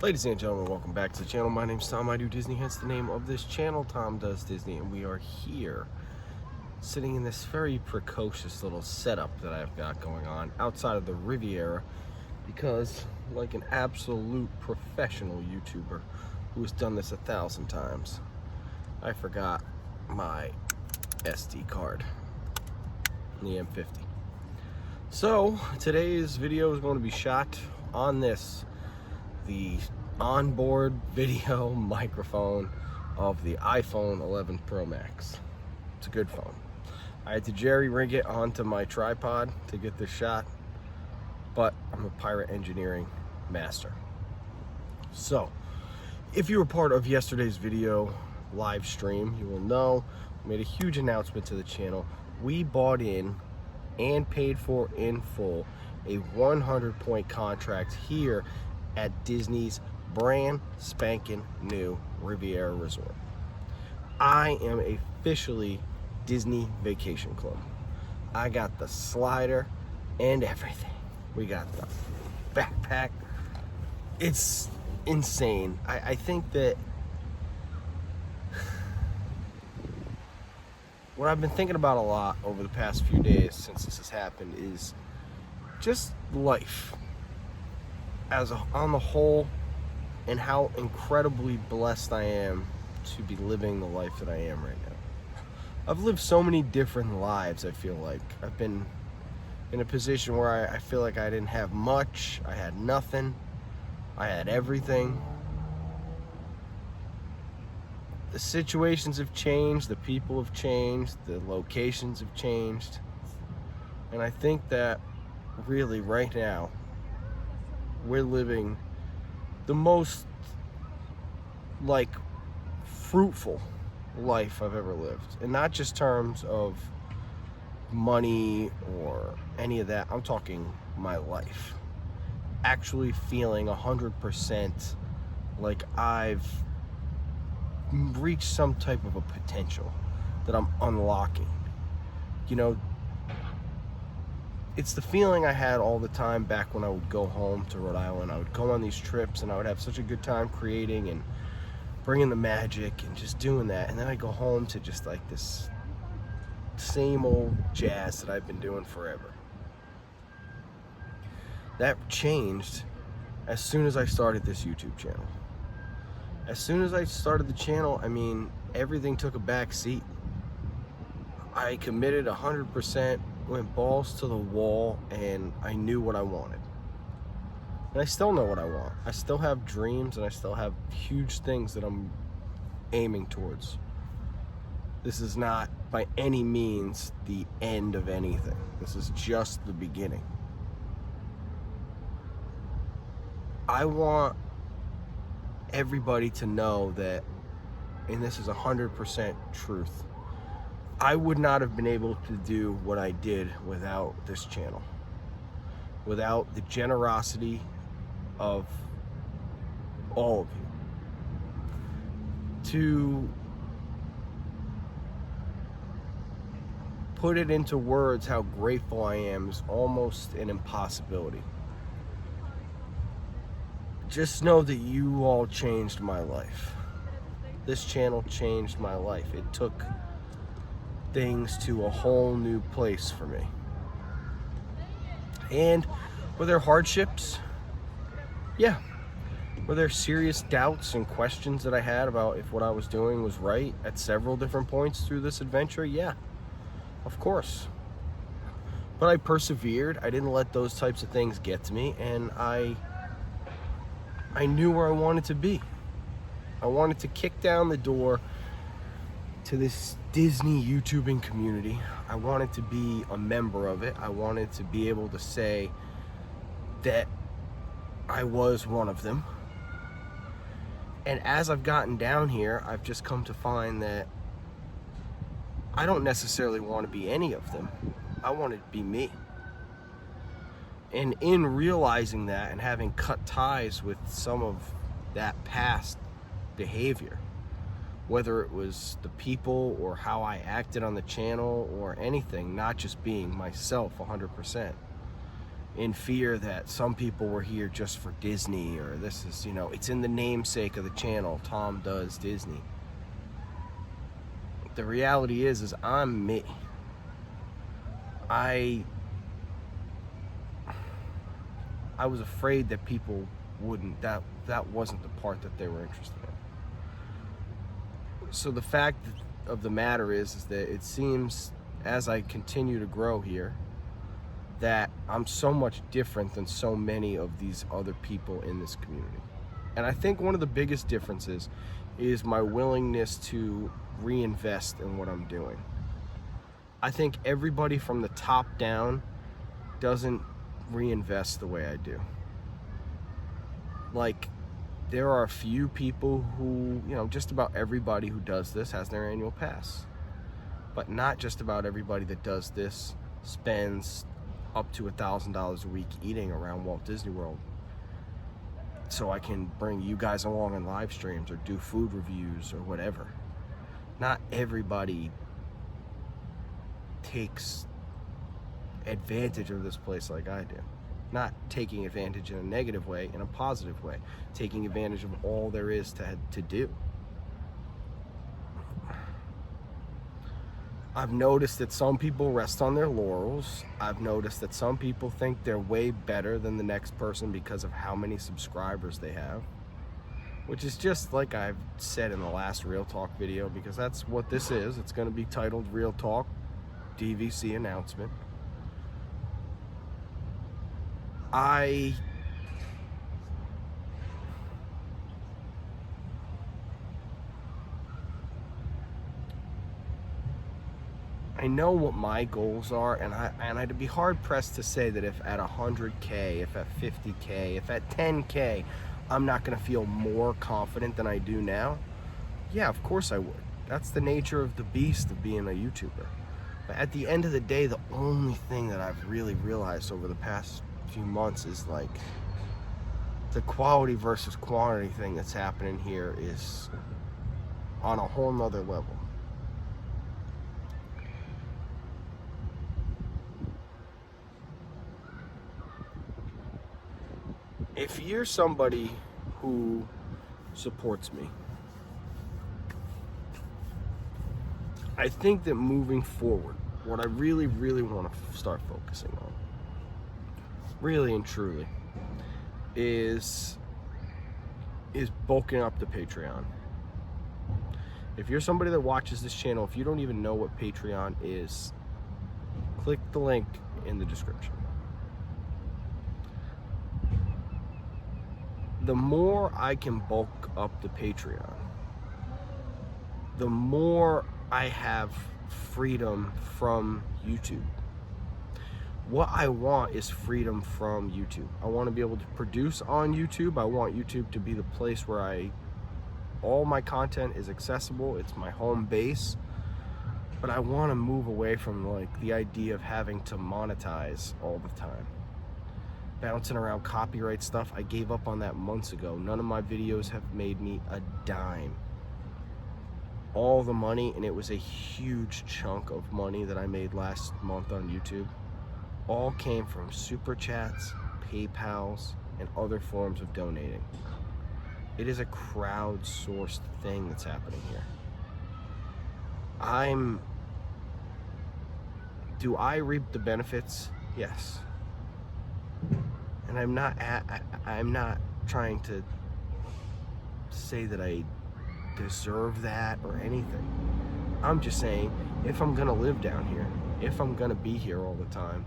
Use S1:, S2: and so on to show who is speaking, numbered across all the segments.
S1: Ladies and gentlemen, welcome back to the channel. My name's Tom. I do Disney, hence the name of this channel, Tom Does Disney. And we are here, sitting in this very precocious little setup that I've got going on outside of the Riviera, because like an absolute professional YouTuber who has done this 1,000 times, I forgot my SD card in the M50. So today's video is going to be shot on the onboard video microphone of the iPhone 11 Pro Max. It's a good phone. I had to jerry rig it onto my tripod to get this shot, but I'm a pirate engineering master. So if you were part of yesterday's video live stream, you will know we made a huge announcement to the channel. We bought in and paid for in full a 100-point contract here at Disney's brand spanking new Riviera Resort. I am officially Disney Vacation Club. I got the slider and everything. We got the backpack. It's insane. I think that what I've been thinking about a lot over the past few days since this has happened is just life on the whole, and how incredibly blessed I am to be living the life that I am right now. I've lived so many different lives. I feel like I've been in a position where I feel like I didn't have much, I had nothing, I had everything. The situations have changed, the people have changed, the locations have changed, and I think that really right now we're living the most fruitful life I've ever lived, and not just terms of money or any of that. I'm talking my life, actually feeling 100% like I've reached some type of a potential that I'm unlocking. You know, it's the feeling I had all the time back when I would go home to Rhode Island. I would go on these trips and I would have such a good time creating and bringing the magic and just doing that. And then I go home to just like this same old jazz that I've been doing forever. That changed as soon as I started this YouTube channel. As soon as I started the channel, I mean, everything took a back seat. I committed 100%, went balls to the wall, and I knew what I wanted. And I still know what I want. I still have dreams, and I still have huge things that I'm aiming towards. This is not by any means the end of anything. This is just the beginning. I want everybody to know that, and this is 100% truth, I would not have been able to do what I did without this channel, without the generosity of all of you. To put it into words how grateful I am is almost an impossibility. Just know that you all changed my life. This channel changed my life. It took things to a whole new place for me. And were there hardships? Yeah. Were there serious doubts and questions that I had about if what I was doing was right at several different points through this adventure? Yeah, of course. But I persevered. I didn't let those types of things get to me, and I knew where I wanted to be. I wanted to kick down the door to this Disney YouTubing community. I wanted to be a member of it. I wanted to be able to say that I was one of them. And as I've gotten down here, I've just come to find that I don't necessarily want to be any of them. I want to be me. And in realizing that and having cut ties with some of that past behavior, whether it was the people or how I acted on the channel or anything, not just being myself 100%, in fear that some people were here just for Disney, or this is, you know, it's in the namesake of the channel, Tom Does Disney. The reality is I'm me. I was afraid that people wouldn't, that wasn't the part that they were interested in. So the fact of the matter is that it seems, as I continue to grow here, that I'm so much different than so many of these other people in this community. And I think one of the biggest differences is my willingness to reinvest in what I'm doing. I think everybody from the top down doesn't reinvest the way I do. Like, there are a few people who, you know, just about everybody who does this has their annual pass. But not just about everybody that does this spends up to $1,000 a week eating around Walt Disney World, so I can bring you guys along in live streams or do food reviews or whatever. Not everybody takes advantage of this place like I do. Not taking advantage in a negative way, in a positive way. Taking advantage of all there is to do. I've noticed that some people rest on their laurels. I've noticed that some people think they're way better than the next person because of how many subscribers they have. Which is just like I've said in the last Real Talk video, because that's what this is. It's going to be titled Real Talk DVC Announcement. I know what my goals are, and I'd be hard pressed to say that if at 100K, if at 50K, if at 10K, I'm not gonna feel more confident than I do now. Yeah, of course I would. That's the nature of the beast of being a YouTuber. But at the end of the day, the only thing that I've really realized over the past few months is like the quality versus quantity thing that's happening here is on a whole nother level. If you're somebody who supports me, I think that moving forward, what I really, really want to start focusing on, really and truly, is bulking up the Patreon. If you're somebody that watches this channel, if you don't even know what Patreon is, click the link in the description. The more I can bulk up the Patreon, the more I have freedom from YouTube. What I want is freedom from YouTube. I want to be able to produce on YouTube. I want YouTube to be the place where all my content is accessible. It's my home base. But I want to move away from like the idea of having to monetize all the time. Bouncing around copyright stuff, I gave up on that months ago. None of my videos have made me a dime. All the money, and it was a huge chunk of money that I made last month on YouTube, all came from super chats, PayPals, and other forms of donating. It is a crowdsourced thing that's happening here. Do I reap the benefits? Yes. And I'm not trying to say that I deserve that or anything. I'm just saying, if I'm gonna live down here, if I'm gonna be here all the time,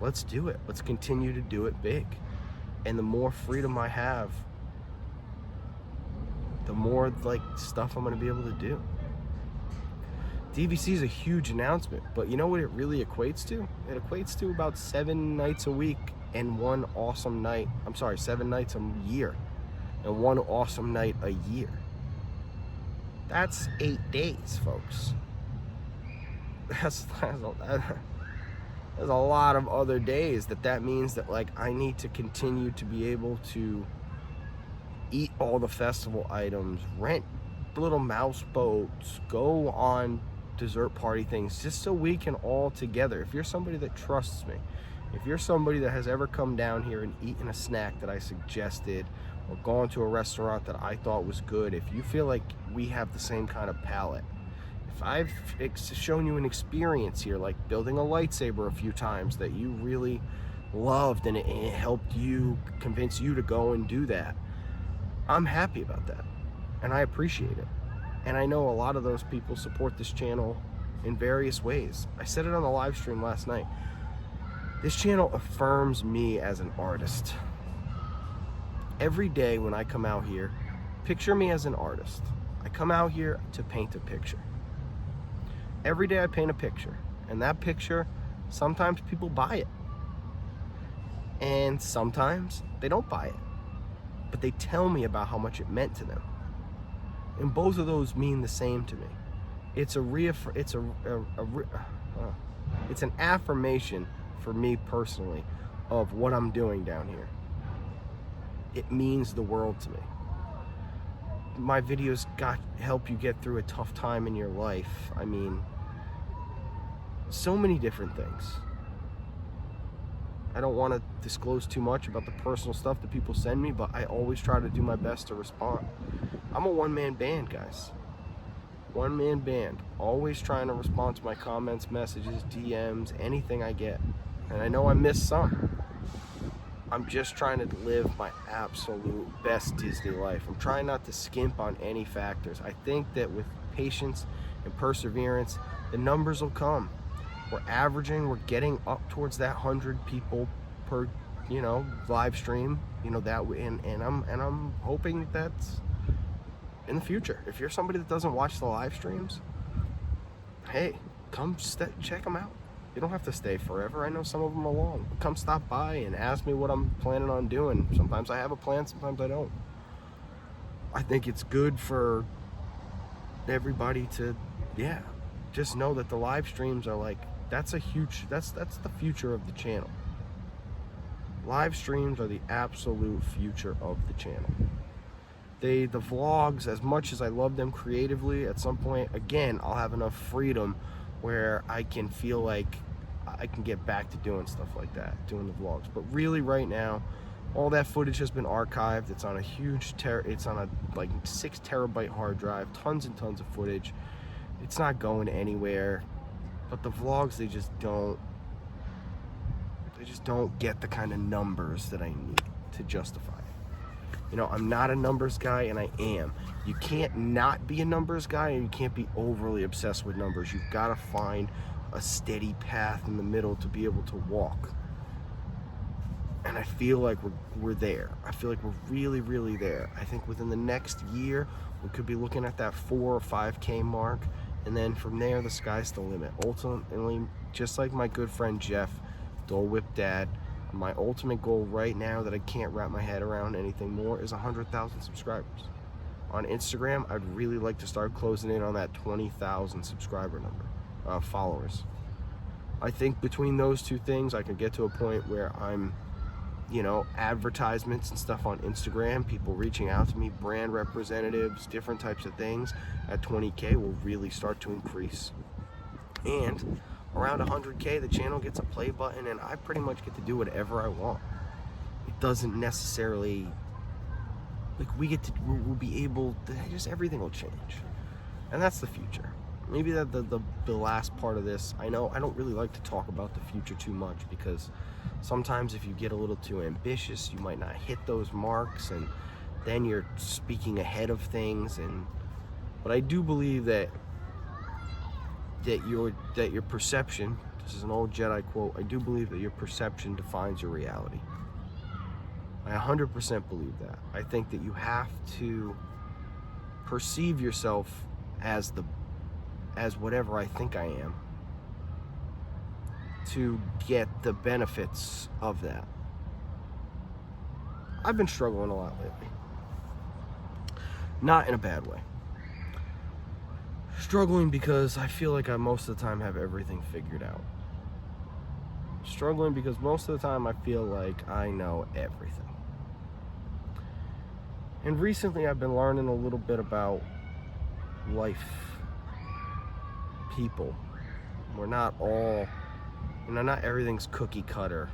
S1: let's do it. Let's continue to do it big. And the more freedom I have, the more like stuff I'm gonna be able to do. DVC is a huge announcement, but you know what it really equates to? It equates to about 7 nights a week and 1 awesome night. 7 nights a year and 1 awesome night a year. That's 8 days, folks. That's a lot of other days that means that like I need to continue to be able to eat all the festival items, rent little mouse boats, go on dessert party things, just so we can all together. If you're somebody that trusts me, If you're somebody that has ever come down here and eaten a snack that I suggested, or gone to a restaurant that I thought was good, if you feel like we have the same kind of palate, if I've shown you an experience here, like building a lightsaber a few times that you really loved, and it helped you, convince you to go and do that, I'm happy about that, and I appreciate it. And I know a lot of those people support this channel in various ways. I said it on the live stream last night. This channel affirms me as an artist. Every day when I come out here, picture me as an artist. I come out here to paint a picture. Every day I paint a picture, and that picture, sometimes people buy it, and sometimes they don't buy it, but they tell me about how much it meant to them. And both of those mean the same to me. It's an affirmation for me personally of what I'm doing down here. It means the world to me. My videos help you get through a tough time in your life. I mean, so many different things. I don't want to disclose too much about the personal stuff that people send me, but I always try to do my best to respond. I'm a one-man band, guys. One-man band. Always trying to respond to my comments, messages, DMs, anything I get. And I know I missed some. I'm just trying to live my absolute best Disney life. I'm trying not to skimp on any factors. I think that with patience and perseverance, the numbers will come. We're getting up towards that 100 people per, live stream, that, and I'm hoping that's in the future. If you're somebody that doesn't watch the live streams, hey, come check them out. You don't have to stay forever. I know some of them are long. Come stop by and ask me what I'm planning on doing. Sometimes I have a plan, sometimes I don't. I think it's good for everybody to, just know that the live streams are like, that's the future of the channel. Live streams are the absolute future of the channel. The vlogs, as much as I love them creatively, at some point, again, I'll have enough freedom where I can feel like I can get back to doing stuff like that, doing the vlogs. But really right now, all that footage has been archived. It's on a huge it's on a like 6 terabyte hard drive, tons and tons of footage. It's not going anywhere. But the vlogs, they just don't get the kind of numbers that I need to justify it. I'm not a numbers guy, and I am. You can't not be a numbers guy, and you can't be overly obsessed with numbers. You've got to find a steady path in the middle to be able to walk. And I feel like we're there. I feel like we're really, really there. I think within the next year, we could be looking at that 4 or 5K mark. And then from there, the sky's the limit. Ultimately, just like my good friend Jeff, Dole Whip Dad, my ultimate goal right now that I can't wrap my head around anything more is 100,000 subscribers. On Instagram, I'd really like to start closing in on that 20,000 subscriber number, followers. I think between those two things, I can get to a point where I'm, advertisements and stuff on Instagram, people reaching out to me, brand representatives, different types of things at 20K will really start to increase. And around 100K, the channel gets a play button, and I pretty much get to do whatever I want. It doesn't necessarily, we'll be able to, just everything will change. And that's the future. Maybe the last part of this, I know I don't really like to talk about the future too much, because sometimes if you get a little too ambitious, you might not hit those marks, and then you're speaking ahead of things. But I do believe that your perception, this is an old Jedi quote, I do believe that your perception defines your reality. I 100% believe that. I think that you have to perceive yourself as whatever I think I am to get the benefits of that. I've been struggling a lot lately. Not in a bad way. Struggling because I feel like I most of the time have everything figured out. Struggling because most of the time I feel like I know everything. And recently I've been learning a little bit about life, people. We're not all, not everything's cookie cutter.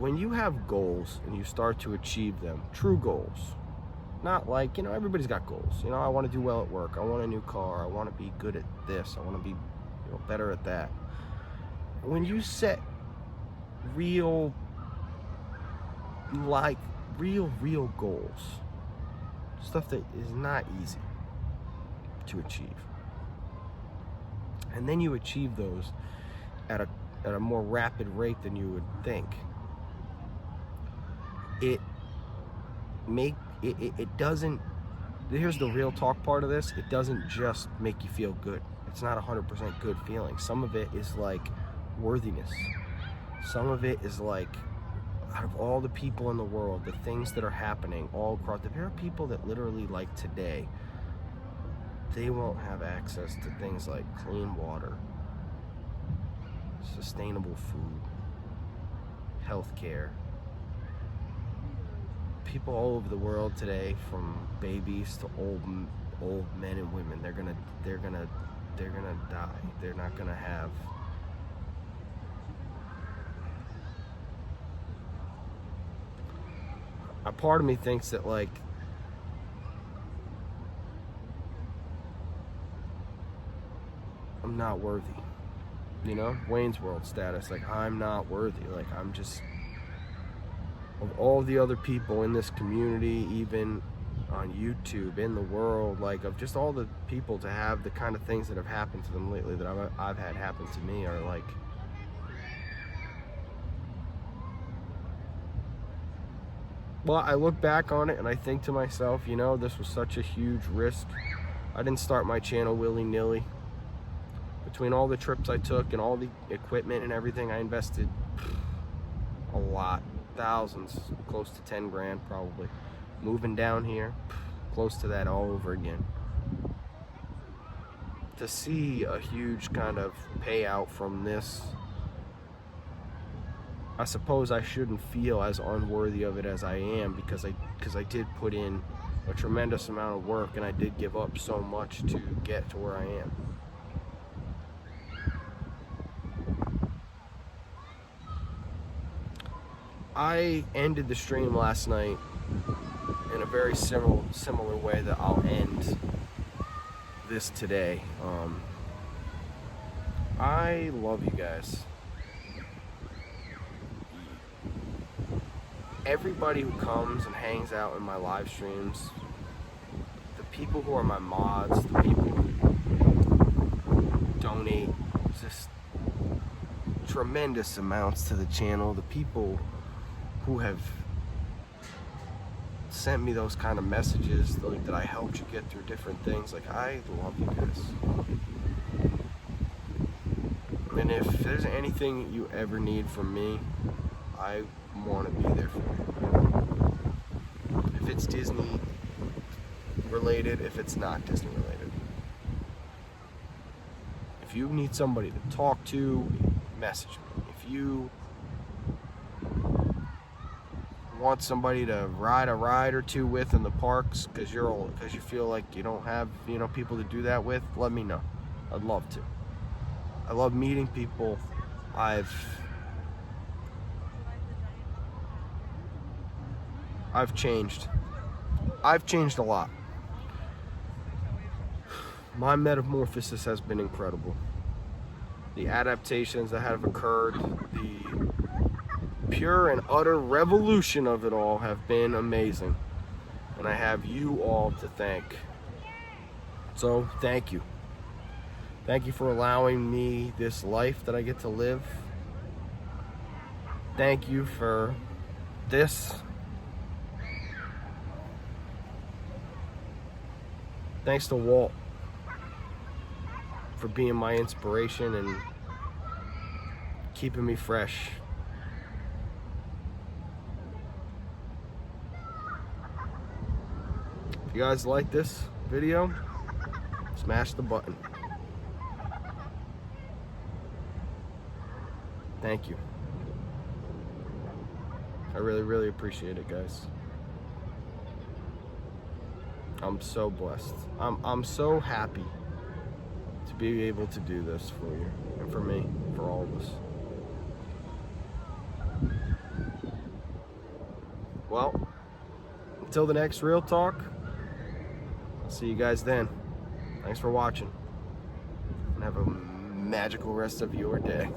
S1: when you have goals and you start to achieve them, true goals, not like, everybody's got goals. I want to do well at work. I want a new car. I want to be good at this. I want to be, better at that. When you set real goals, stuff that is not easy to achieve, and then you achieve those at a more rapid rate than you would think, it doesn't, here's the real talk part of this, it doesn't just make you feel good. It's not 100% good feeling. Some of it is like worthiness. Some of it is like, out of all the people in the world, the things that are happening all across, there are people that literally, like today, they won't have access to things like clean water, sustainable food, healthcare. People all over the world today, from babies to old men and women, they're gonna die. They're not gonna have a part of me thinks that, like, I'm not worthy. Wayne's World status, like, I'm not worthy. Like, I'm just, of all the other people in this community, even on YouTube, in the world, like, of just all the people to have the kind of things that have happened to them lately that I've had happen to me, are like, well, I look back on it and I think to myself, this was such a huge risk. I didn't start my channel willy-nilly. Between all the trips I took and all the equipment and everything, I invested a lot, thousands, close to 10 grand probably. Moving down here, close to that all over again. To see a huge kind of payout from this, I suppose I shouldn't feel as unworthy of it as I am, because I did put in a tremendous amount of work and I did give up so much to get to where I am. I ended the stream last night in a very similar way that I'll end this today. I love you guys. Everybody who comes and hangs out in my live streams, the people who are my mods, the people who donate just tremendous amounts to the channel, the people who have sent me those kind of messages, like, that I helped you get through different things, like, I love you guys. And if there's anything you ever need from me, I want to be there for you. If it's Disney related, if it's not Disney related. If you need somebody to talk to, message me. If you want somebody to ride a ride or two with in the parks because you feel like you don't have people to do that with, let me know. I'd love to. I love meeting people. I've changed. I've changed a lot. My metamorphosis has been incredible. The adaptations that have occurred, the pure and utter revolution of it all have been amazing. And I have you all to thank. So, thank you. Thank you for allowing me this life that I get to live. Thank you for this. Thanks to Walt for being my inspiration and keeping me fresh. If you guys like this video, smash the button. Thank you. I really, really appreciate it, guys. I'm so blessed. I'm so happy to be able to do this for you and for me, for all of us. Well, until the next Real Talk, I'll see you guys then. Thanks for watching, and have a magical rest of your day.